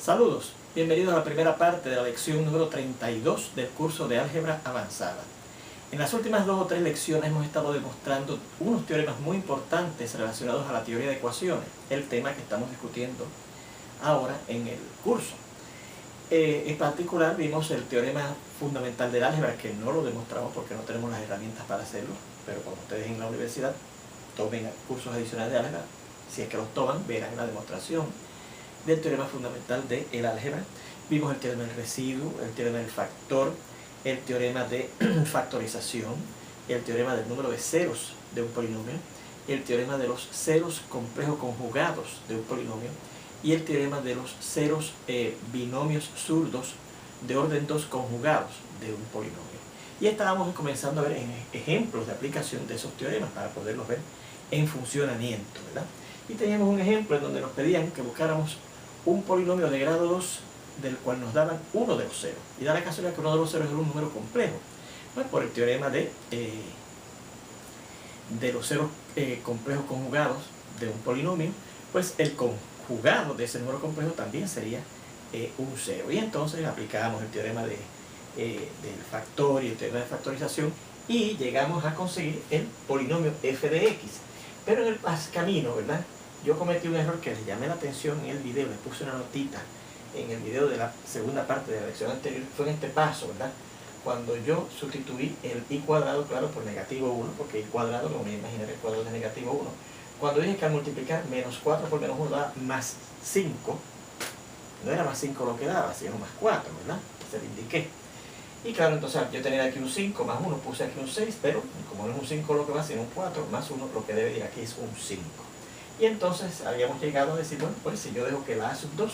Saludos, bienvenidos a la primera parte de la lección número 32 del curso de álgebra avanzada. En las últimas 2 o 3 lecciones hemos estado demostrando unos teoremas muy importantes relacionados a la teoría de ecuaciones, el tema que estamos discutiendo ahora en el curso. En particular vimos el teorema fundamental del álgebra, que no lo demostramos porque no tenemos las herramientas para hacerlo, pero cuando ustedes en la universidad tomen cursos adicionales de álgebra, si es que los toman, verán la demostración del teorema fundamental del álgebra. Vimos el teorema del residuo, el teorema del factor, el teorema de factorización, el teorema del número de ceros de un polinomio, el teorema de los ceros complejos conjugados de un polinomio y el teorema de los ceros binomios zurdos de orden 2 conjugados de un polinomio. Y estábamos comenzando a ver ejemplos de aplicación de esos teoremas para poderlos ver en funcionamiento, ¿verdad? Y teníamos un ejemplo en donde nos pedían que buscáramos un polinomio de grado 2 del cual nos daban uno de los ceros. Y da la casualidad que uno de los ceros es un número complejo. Pues por el teorema de los ceros complejos conjugados de un polinomio, pues el conjugado de ese número complejo también sería un cero. Y entonces aplicábamos el teorema del factor y el teorema de factorización y llegamos a conseguir el polinomio f de x. Pero en el camino, ¿verdad?, yo cometí un error que les llamé la atención en el video, les puse una notita en el video de la segunda parte de la lección anterior, fue en este paso, ¿verdad? Cuando yo sustituí el i cuadrado, claro, por negativo 1, porque i cuadrado, como me imaginé, el cuadrado de negativo 1, cuando dije que al multiplicar menos 4 por menos 1 daba más 5, no era más 5 lo que daba, sino más 4, ¿verdad? Se lo indiqué. Y claro, entonces yo tenía aquí un 5 más 1, puse aquí un 6, pero como no es un 5 lo que va, sino un 4 más 1, lo que debe ir aquí es un 5. Y entonces habíamos llegado a decir, bueno, pues si yo dejo que la a sub 2,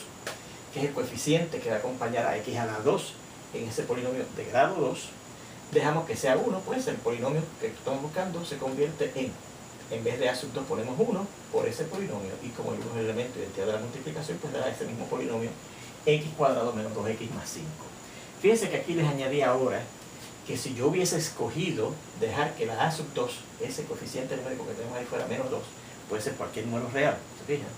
que es el coeficiente que va a acompañar a x a la 2 en ese polinomio de grado 2, dejamos que sea 1, pues el polinomio que estamos buscando se convierte en vez de a sub 2 ponemos 1 por ese polinomio, y como el elemento de identidad de la multiplicación, pues dará ese mismo polinomio x cuadrado menos 2x más 5. Fíjense que aquí les añadí ahora que si yo hubiese escogido dejar que la a sub 2, ese coeficiente numérico que tenemos ahí fuera menos 2, puede ser cualquier número real, ¿se fijan?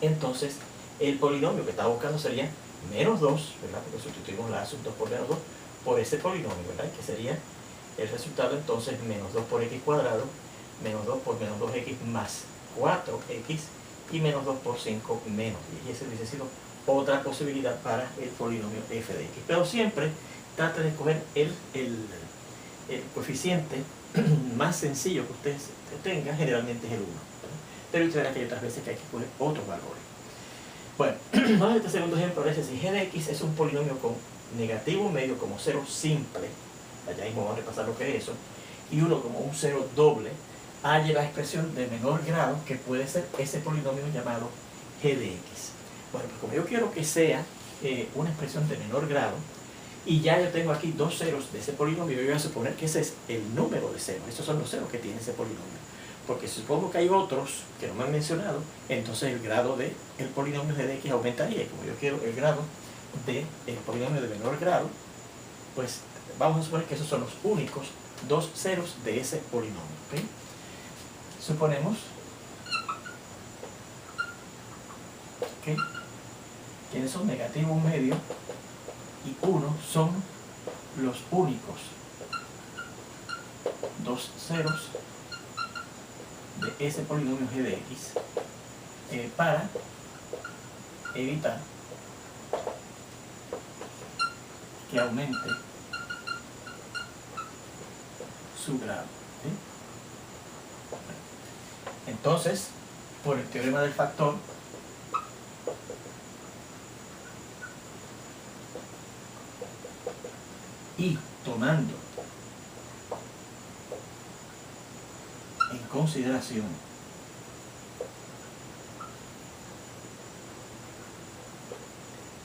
Entonces, el polinomio que estaba buscando sería menos 2, ¿verdad? Porque sustituimos la a sub 2 por menos 2 por ese polinomio, ¿verdad? Que sería el resultado entonces menos 2 por x cuadrado, menos 2 por menos 2x más 4x y menos 2 por 5 menos 10. Y ese hubiese sido otra posibilidad para el polinomio f de x. Pero siempre trate de escoger el coeficiente más sencillo que usted tenga, generalmente es el 1. Pero usted verá que hay otras veces que hay que escoger otros valores. Bueno, vamos a este segundo ejemplo. Dice, si g de x es un polinomio con negativo medio como cero simple, allá mismo vamos a repasar lo que es eso, y 1 como un cero doble, halle la expresión de menor grado que puede ser ese polinomio llamado g de x. Bueno, pues como yo quiero que sea una expresión de menor grado, y ya yo tengo aquí 2 ceros de ese polinomio, yo voy a suponer que ese es el número de ceros. Esos son los ceros que tiene ese polinomio. Porque si supongo que hay otros que no me han mencionado, entonces el grado del polinomio g de x aumentaría. Y como yo quiero el grado del polinomio de menor grado, pues vamos a suponer que esos son los únicos 2 ceros de ese polinomio, ¿okay? Suponemos que quienes son negativo medio y 1 son los únicos 2 ceros de ese polinomio g de x, para evitar que aumente su grado, ¿sí? Entonces, por el teorema del factor, y tomando en consideración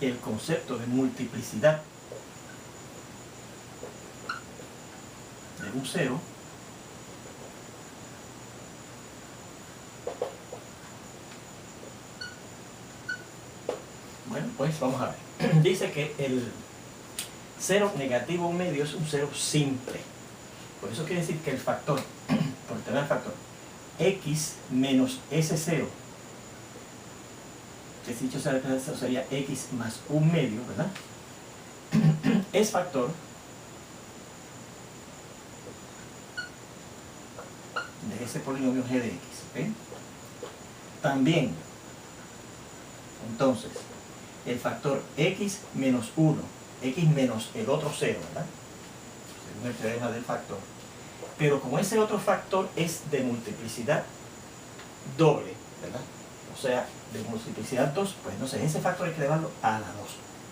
el concepto de multiplicidad de un cero, bueno, pues vamos a ver. Dice que el cero negativo medio es un cero simple. Por eso quiere decir que el factor, por tener el factor, x menos ese cero que si dicho sea de paso sería x más un medio, ¿verdad? Es factor de ese polinomio g de x, ¿ok? También, entonces, el factor x menos 1, x menos el otro 0, ¿verdad? Según el teorema del factor. Pero como ese otro factor es de multiplicidad doble, ¿verdad? O sea, de multiplicidad 2, pues entonces ese factor hay que elevarlo a la 2.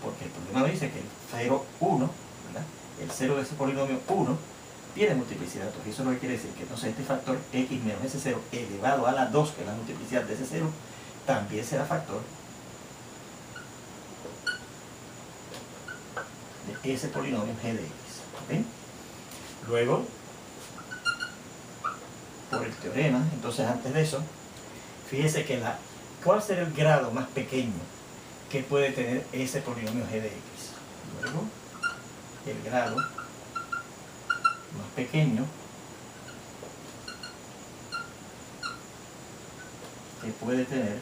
Porque el problema dice que el 0, 1, ¿verdad? El 0 de ese polinomio 1 tiene multiplicidad 2. Y eso es lo que quiere decir que entonces este factor x menos ese 0 elevado a la 2, que es la multiplicidad de ese 0, también será factor de ese polinomio g de x. ¿Okay? Luego, por el teorema, entonces antes de eso, fíjese que ¿cuál será el grado más pequeño que puede tener ese polinomio g de x? Luego, el grado más pequeño que puede tener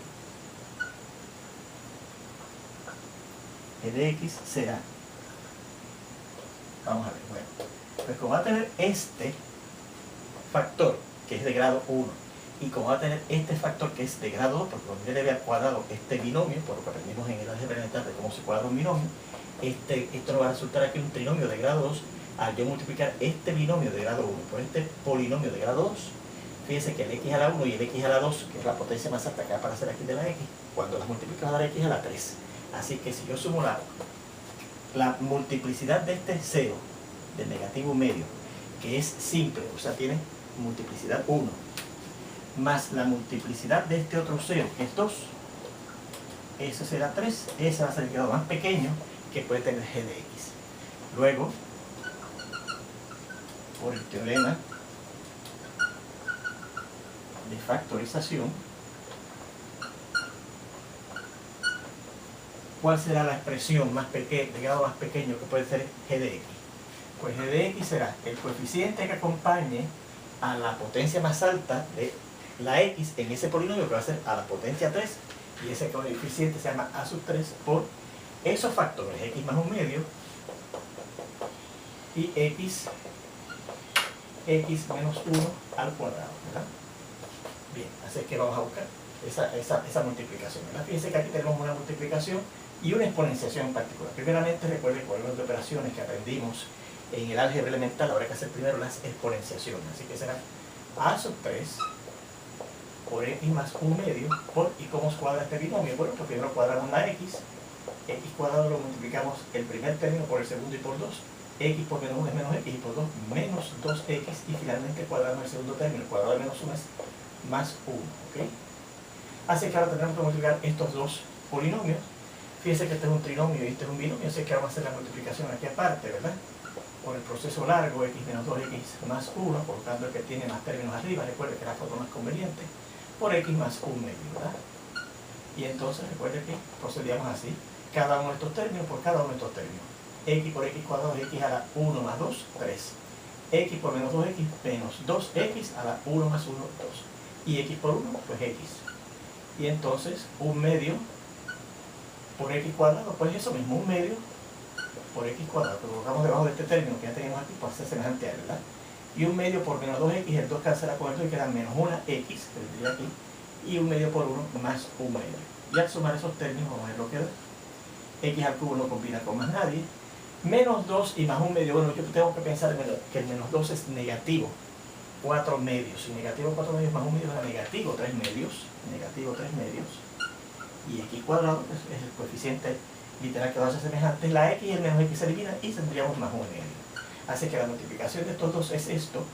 g de x será, vamos a ver, bueno, pues como va a tener este factor que es de grado 1 y como va a tener este factor que es de grado 2, porque cuando yo le vea al cuadrado este binomio, por lo que aprendimos en el álgebra elemental de cómo se cuadra un binomio, esto nos va a resultar aquí un trinomio de grado 2 al yo multiplicar este binomio de grado 1 por este polinomio de grado 2. Fíjense que el x a la 1 y el x a la 2, que es la potencia más alta que va a aparecer aquí de la x, cuando las multiplico va a dar x a la 3. Así que si yo sumo la multiplicidad de este 0, del negativo medio, que es simple, o sea, tiene multiplicidad 1, más la multiplicidad de este otro 0, que es 2, eso será 3, ese va a ser el grado más pequeño que puede tener g de x. Luego, por el teorema de factorización, ¿cuál será la expresión más pequeña, de grado más pequeño que puede ser g de x? Pues g de x será el coeficiente que acompañe a la potencia más alta de la x en ese polinomio, que va a ser a la potencia 3, y ese coeficiente se llama a sub 3 por esos factores, x más un medio y x menos 1 al cuadrado, ¿verdad? Bien, así que vamos a buscar esa multiplicación, ¿verdad? Fíjense que aquí tenemos una multiplicación y una exponenciación en particular. Primeramente, recuerden con el de operaciones que aprendimos en el álgebra elemental, habrá que hacer primero las exponenciaciones. Así que será a sub 3 por x más un medio por, ¿y cómo se cuadra este binomio? Bueno, pues primero cuadramos la x cuadrado lo multiplicamos el primer término por el segundo y por 2, x por menos 1 es menos x y por 2 menos 2x, y finalmente cuadramos el segundo término, el cuadrado de menos 1 es más 1, ¿ok? Así que ahora tendremos que multiplicar estos dos polinomios. Fíjense que este es un trinomio y este es un binomio, así que vamos a hacer la multiplicación aquí aparte, ¿verdad? Por el proceso largo, x menos 2x más 1, por lo tanto el que tiene más términos arriba, recuerde que es la forma más conveniente, por x más 1 medio, ¿verdad? Y entonces recuerde que procedíamos así, cada uno de estos términos por cada uno de estos términos. X por x cuadrado es x a la 1 más 2, 3. X por menos 2x menos 2x a la 1 más 1, 2. Y x por 1, pues x. Y entonces, un medio por x cuadrado, pues eso mismo, un medio por x cuadrado. Lo colocamos debajo de este término que ya tenemos aquí para hacer semejante a él, ¿verdad? Y un medio por menos 2x, el 2 cancela con el 2 y queda menos 1x, que vendría aquí. Y un medio por 1 más un medio. Y al sumar esos términos, vamos a ver lo que da. X al cubo no combina con más nadie. Menos 2 y más un medio. Bueno, yo tengo que pensar que el menos 2 es negativo 4 medios. Y negativo 4 medios más un medio es negativo 3 medios. Negativo 3 medios. Y x cuadrado, pues, es el coeficiente literal que va a ser semejante. La x y el menos x se eliminan y tendríamos más un medio. Así que la multiplicación de estos dos es esto.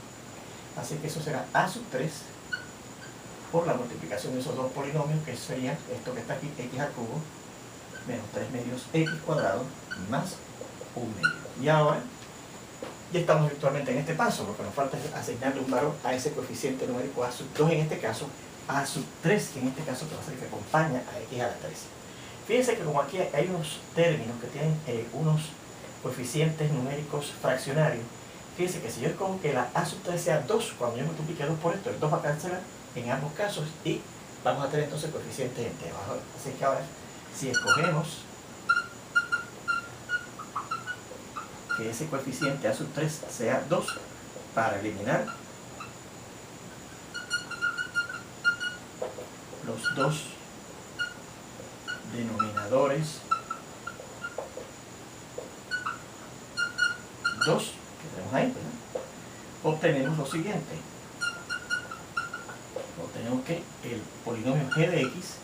Así que eso será a sub 3 por la multiplicación de esos dos polinomios, que sería esto que está aquí, x al cubo menos 3 medios x cuadrado más un medio. Y ahora ya estamos virtualmente en este paso. Lo que nos falta es asignarle un valor a ese coeficiente numérico a sub 2 en este caso, a sub 3 que en este caso va a ser el que acompaña a x a la 3. Fíjense que como aquí hay unos términos que tienen unos coeficientes numéricos fraccionarios, fíjense que si yo escojo que la a sub 3 sea 2, cuando yo multiplique 2 por esto, el 2 va a cancelar en ambos casos y vamos a tener entonces coeficientes enteros. Así que ahora Si escogemos que ese coeficiente A sub 3 sea 2 para eliminar los dos denominadores 2 que tenemos ahí, ¿verdad? Obtenemos lo siguiente. Obtenemos que el polinomio g de x,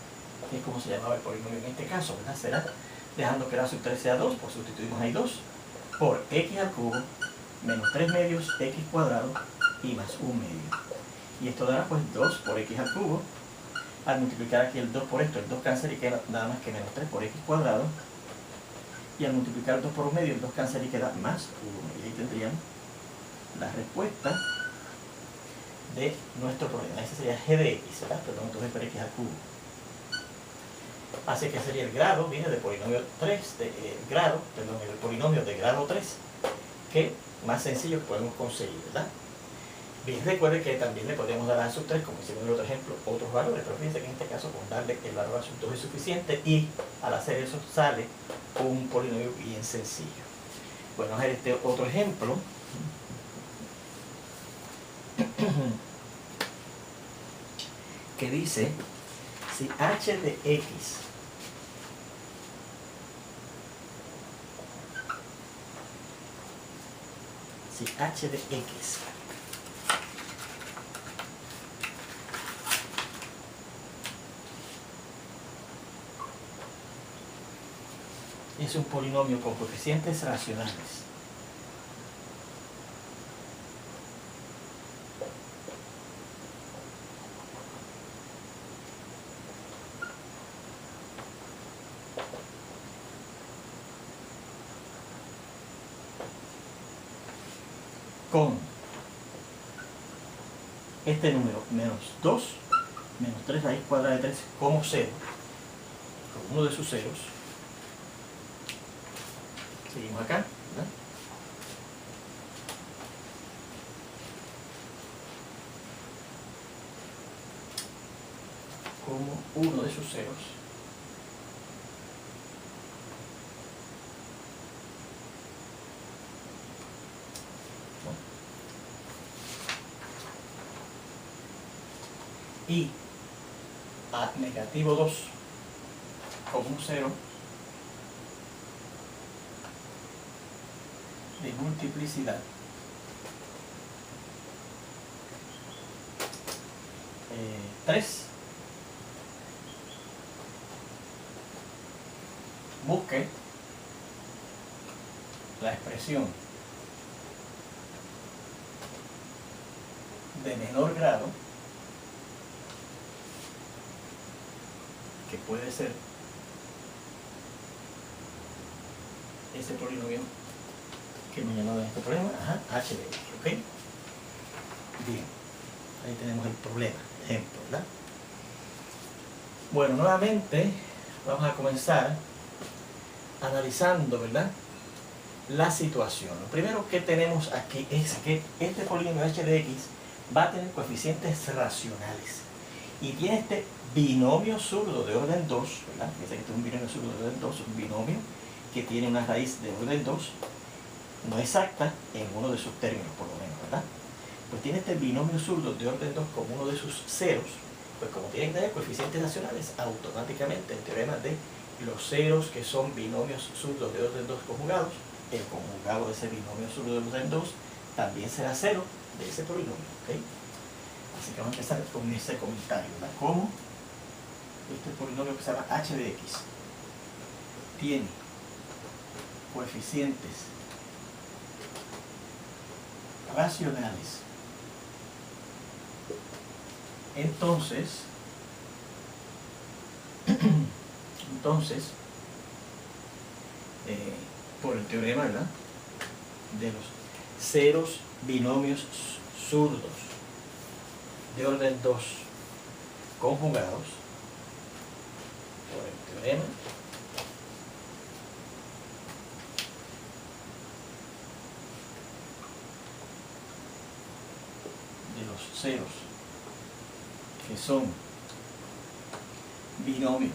que es como se llamaba el polinomio en este caso, ¿verdad? Será, dejando que la sub 3 sea 2, pues sustituimos ahí 2 por x al cubo menos 3 medios x cuadrado y más 1 medio. Y esto dará pues 2 por x al cubo. Al multiplicar aquí el 2 por esto, el 2 cancela y queda nada más que menos 3 por x cuadrado. Y al multiplicar 2 por 1 medio, el 2 cancela y queda más 1. Y ahí tendríamos la respuesta de nuestro problema. Ese sería g de x, ¿verdad? Perdón, entonces por x al cubo. Así que sería el grado, viene del polinomio 3, el polinomio de grado 3, que más sencillo que podemos conseguir, ¿verdad? Bien, recuerde que también le podemos dar a sub 3, como hicimos en el otro ejemplo, otros valores, pero fíjense que en este caso con darle el valor a sub 2 es suficiente y al hacer eso sale un polinomio bien sencillo. Bueno, vamos a ver este otro ejemplo. Que dice, si h de x es un polinomio con coeficientes racionales con este número menos 2 menos 3 raíz cuadrada de 3 como cero, con uno de sus ceros. Seguimos acá, ¿verdad? Como uno de sus ceros. Y a negativo 2 como un cero de multiplicidad tres. Busque la expresión de menor grado, que puede ser ese polinomio que me llamaba en este problema, h de x, ¿ok? Bien, ahí tenemos el problema, ejemplo, ¿verdad? Bueno, nuevamente vamos a comenzar analizando, ¿verdad?, la situación. Lo primero que tenemos aquí es que este polinomio h de x va a tener coeficientes racionales y tiene este binomio zurdo de orden 2, ¿verdad? Fíjense que este es un binomio zurdo de orden 2, un binomio que tiene una raíz de orden 2, no exacta en uno de sus términos, por lo menos, ¿verdad? Pues tiene este binomio zurdo de orden 2 como uno de sus ceros, pues como tiene que tener coeficientes racionales, automáticamente el teorema de los ceros que son binomios zurdos de orden 2 conjugados, el conjugado de ese binomio zurdo de orden 2 también será cero de ese polinomio, ¿ok? Así que vamos a empezar con ese comentario, ¿verdad? ¿Cómo este polinomio que se llama h de x tiene coeficientes racionales? Entonces, por el teorema, ¿verdad?, de los ceros binomios zurdos de orden 2 conjugados, por el teorema de los ceros que son binomios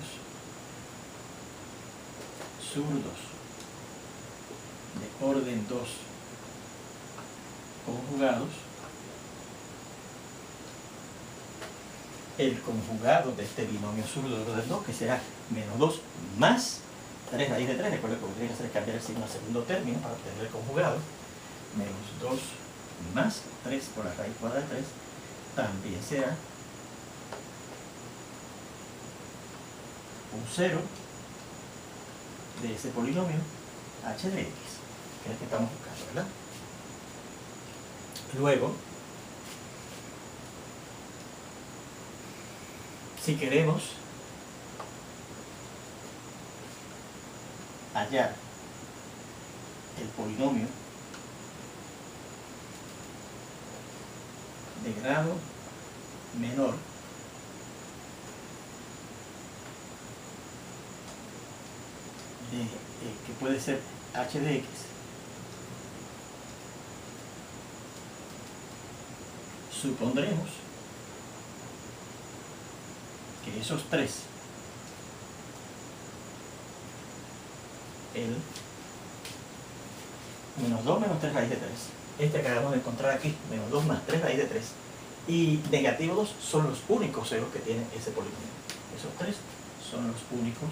zurdos de orden 2 conjugados, el conjugado de este binomio zurdo de orden 2, que será menos 2 más 3 raíz de 3, recuerden que lo que tiene que hacer es cambiar el signo al segundo término para obtener el conjugado, menos 2 más 3 por la raíz cuadrada de 3, también será un 0 de ese polinomio h de x, que es el que estamos buscando, ¿verdad? Luego, si queremos hallar el polinomio de grado menor que puede ser h de x, supondremos que esos tres, el menos 2 menos 3 raíz de 3, este que acabamos de encontrar aquí, menos 2 más 3 raíz de 3, y negativo 2 son los únicos ceros que tiene ese polinomio. Esos tres son los únicos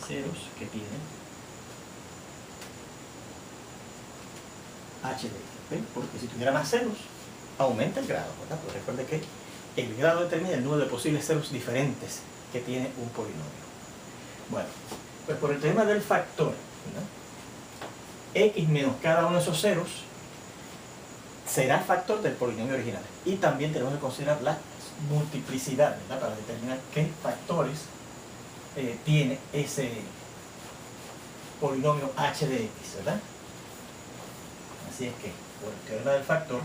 ceros que tienen h de x. ¿Ven? Porque si tuviera más ceros, aumenta el grado, ¿verdad? Pero recuerde que el grado determina el número de posibles ceros diferentes que tiene un polinomio. Bueno, pues por el tema del factor, ¿verdad? X menos cada uno de esos ceros será factor del polinomio original. Y también tenemos que considerar la multiplicidad, ¿verdad? Para determinar qué factores tiene ese polinomio h de x, ¿verdad? Así es que, por el teorema del factor,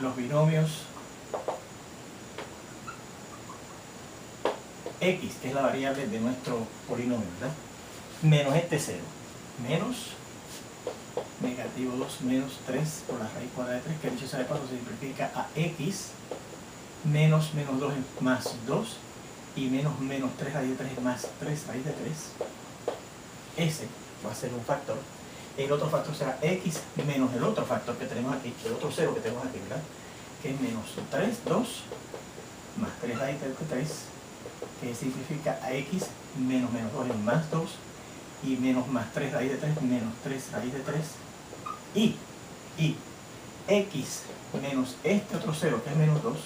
los binomios x, que es la variable de nuestro polinomio, ¿verdad? Menos este cero, menos negativo 2 menos 3 por la raíz cuadrada de 3, que dicho sea de paso se simplifica a x, menos 2 es más 2, y menos 3 raíz de 3 es más 3 raíz de 3. Ese va a ser un factor. El otro factor será x menos el otro factor que tenemos aquí, el otro cero que tenemos aquí, ¿verdad? Que es menos 3, 2, más 3 raíz de 3, que simplifica a x, menos 2 es más 2, y menos más 3 raíz de 3, menos 3 raíz de 3, y x menos este otro cero, que es menos 2,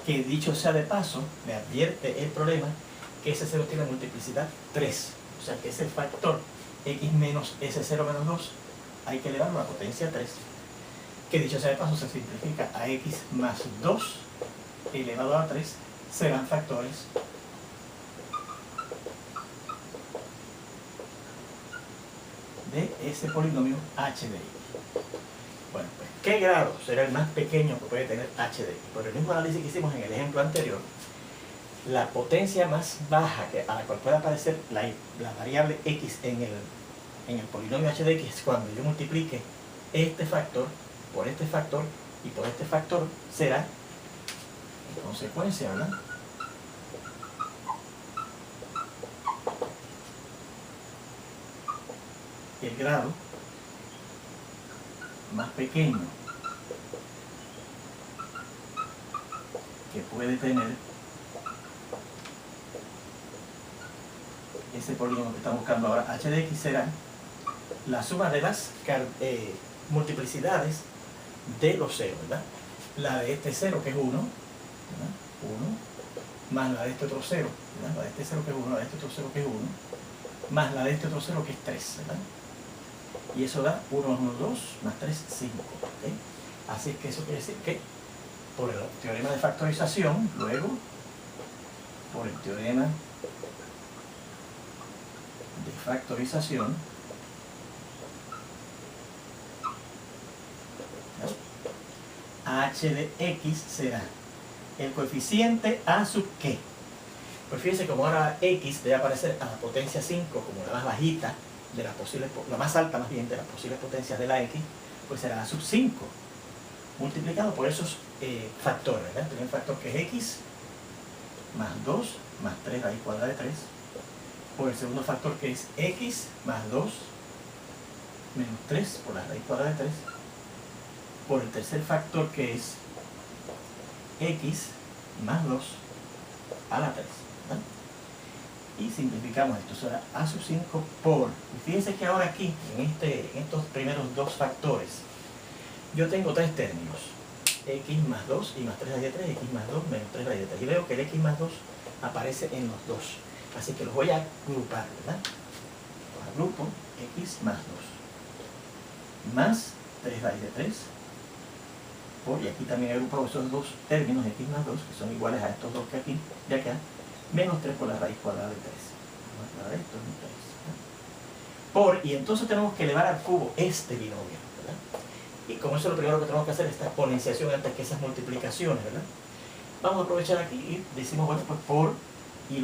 que dicho sea de paso, me advierte el problema que ese cero tiene multiplicidad 3, o sea que ese factor x menos ese 0 menos 2 hay que elevarlo a la potencia 3, que dicho sea de paso se simplifica a x más 2 elevado a 3, serán factores de ese polinomio h de x. Bueno, pues, ¿qué grado será el más pequeño que puede tener h de x? Por el mismo análisis que hicimos en el ejemplo anterior, la potencia más baja a la cual puede aparecer la variable x en el polinomio h de x es cuando yo multiplique este factor por este factor y por este factor, será, en consecuencia, ¿verdad?, el grado más pequeño que puede tener ese polinomio que estamos buscando ahora, h de x, será la suma de las multiplicidades de los ceros, ¿verdad? La de este cero, que es 1, ¿verdad? 1, más la de este otro cero, ¿verdad? La de este cero, que es 1, la de este otro cero, que es 1, más la de este otro cero, que es 3, ¿verdad? Y eso da 1 más 1, 2, más 3, 5, ¿okay? Así es que eso quiere decir que por el teorema de factorización, luego, por el teorema de factorización, h de x será el coeficiente a sub k Pues fíjense como ahora x debe aparecer a la potencia 5 como la más bajita de las posibles, la más alta más bien de las posibles potencias de la x, pues será a sub 5 multiplicado por esos factores, ¿verdad? El primer factor que es x más 2 más 3 raíz cuadrada de 3, por el segundo factor que es x más 2 menos 3 por la raíz cuadrada de 3, por el tercer factor que es x más 2 a la 3, ¿verdad? Y simplificamos esto, será a sub 5 por, y fíjense que ahora aquí, en estos primeros dos factores, yo tengo tres términos, x más 2 y más 3 raíz de 3, x más 2 menos 3 raíz de 3, y veo que el x más 2 aparece en los dos, así que los voy a agrupar, ¿verdad? Los agrupo, x más 2 más 3 raíz de 3, y aquí también he agrupado esos dos términos, x más 2, que son iguales a estos dos que aquí, de acá, menos 3 por la raíz cuadrada de 3. Vamos a aclarar esto, es 3. Y entonces tenemos que elevar al cubo este binomio, ¿verdad? Y como eso es lo primero que tenemos que hacer, esta exponenciación antes que esas multiplicaciones, ¿verdad? Vamos a aprovechar aquí y decimos, bueno, pues por, y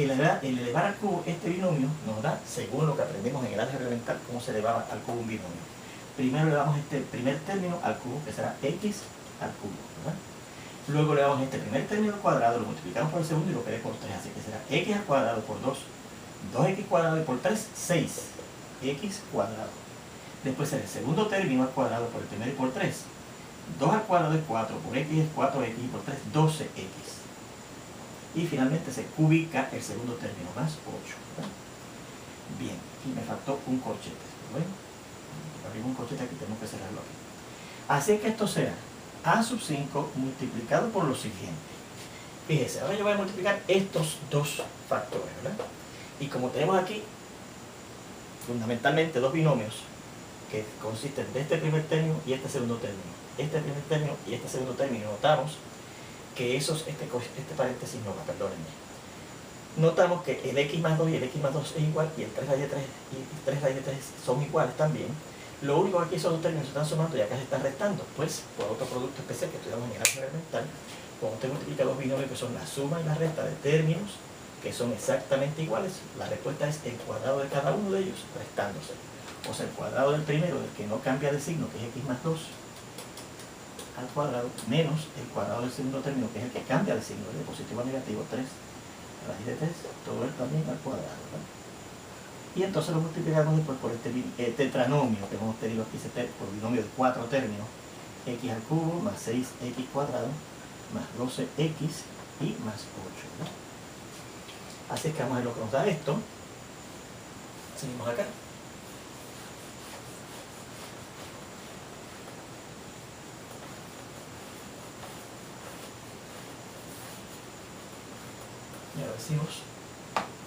el elevar al cubo este binomio nos da, según lo que aprendimos en el álgebra elemental, cómo se elevaba al cubo un binomio. Primero elevamos este primer término al cubo, que será x al cubo, ¿verdad? Luego elevamos este primer término al cuadrado, lo multiplicamos por el segundo y lo quedé por 3, así que será x al cuadrado por 2, 2x cuadrado y por 3, 6x cuadrado. Después será el segundo término al cuadrado por el primero y por 3, 2 al cuadrado es 4, por x es 4x y por 3, 12x. Y finalmente se cubica el segundo término, más 8, ¿verdad? Bien, aquí me faltó un corchete, ¿ven? Abrimos un corchete aquí, tenemos que cerrarlo aquí. Así que esto será a sub 5 multiplicado por lo siguiente. Fíjense, ahora yo voy a multiplicar estos dos factores, ¿verdad? Y como tenemos aquí fundamentalmente dos binomios que consisten de este primer término y este segundo término, este primer término y este segundo término, notamos que esos, este paréntesis no va, perdónenme. Notamos que el x más 2 y el x más 2 es igual y el 3 raíz de 3 y 3 raíz de 3 son iguales también. Lo único que aquí esos dos términos se están sumando y acá se están restando, pues por otro producto especial que estudiamos en el álgebra elemental, cuando usted multiplica dos binomios que son la suma y la resta de términos que son exactamente iguales, la respuesta es el cuadrado de cada uno de ellos restándose. O sea, el cuadrado del primero, del que no cambia de signo, que es x más 2 al cuadrado, menos el cuadrado del segundo término, que es el que cambia de signo, de positivo a negativo, 3 raíz de 3, todo esto también al cuadrado, ¿verdad? Y entonces lo multiplicamos después por este tetranomio que hemos tenido aquí, por binomio de 4 términos, x al cubo más 6x cuadrado más 12x y más 8, ¿no? Así que vamos a ver lo que nos da esto. Seguimos acá. Y ahora decimos,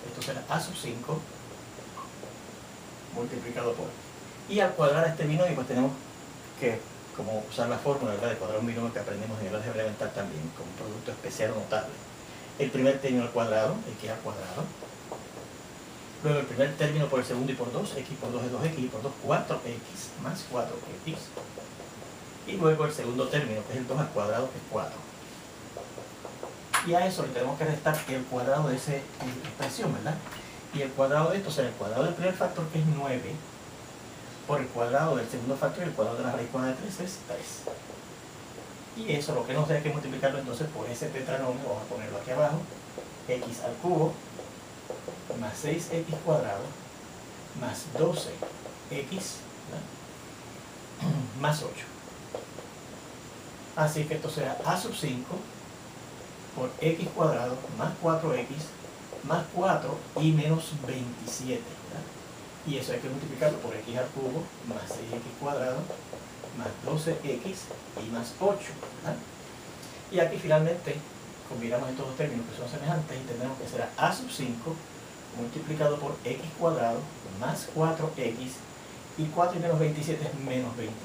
esto será a sub 5 multiplicado por, y al cuadrar este binomio pues tenemos que como usar la fórmula, ¿verdad?, de cuadrar un binomio que aprendimos en el álgebra elemental también, con un producto especial o notable. El primer término al cuadrado, x al cuadrado, luego el primer término por el segundo y por 2, x por 2 es 2x y por 2 4x más 4x, y luego el segundo término que es el 2 al cuadrado, que es 4. Y a eso le tenemos que restar el cuadrado de esa expresión, ¿verdad? Y el cuadrado de esto será el cuadrado del primer factor, que es 9, por el cuadrado del segundo factor, y el cuadrado de la raíz cuadrada de 3 es 3. Y eso lo que nos da es que multiplicarlo entonces por ese tetranomio, vamos a ponerlo aquí abajo, x al cubo más 6x cuadrado más 12x, ¿verdad?, más 8. Así que esto será a sub 5 por x cuadrado más 4x más 4 y menos 27, ¿verdad? Y eso hay que multiplicarlo por x al cubo más 6x cuadrado más 12x y más 8, ¿verdad? Y aquí finalmente combinamos estos dos términos que son semejantes y tendremos que será a sub 5 multiplicado por x cuadrado más 4x, y 4 y menos 27 es menos 23.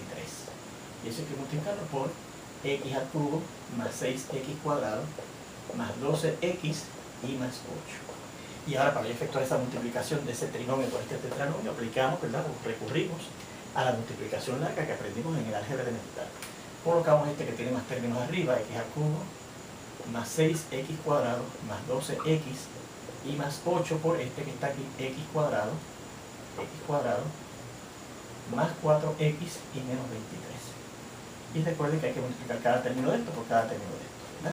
Y eso hay que multiplicarlo por x al cubo más 6x cuadrado más 12x y más 8. Y ahora para efectuar esa multiplicación de ese trinomio por este tetranomio aplicamos, ¿verdad?, o recurrimos a la multiplicación larga que aprendimos en el álgebra elemental. Colocamos este que tiene más términos arriba, x al cubo más 6x cuadrado más 12x y más 8 por este que está aquí, x cuadrado más 4x y menos 23. Y recuerden que hay que multiplicar cada término de esto por cada término de esto.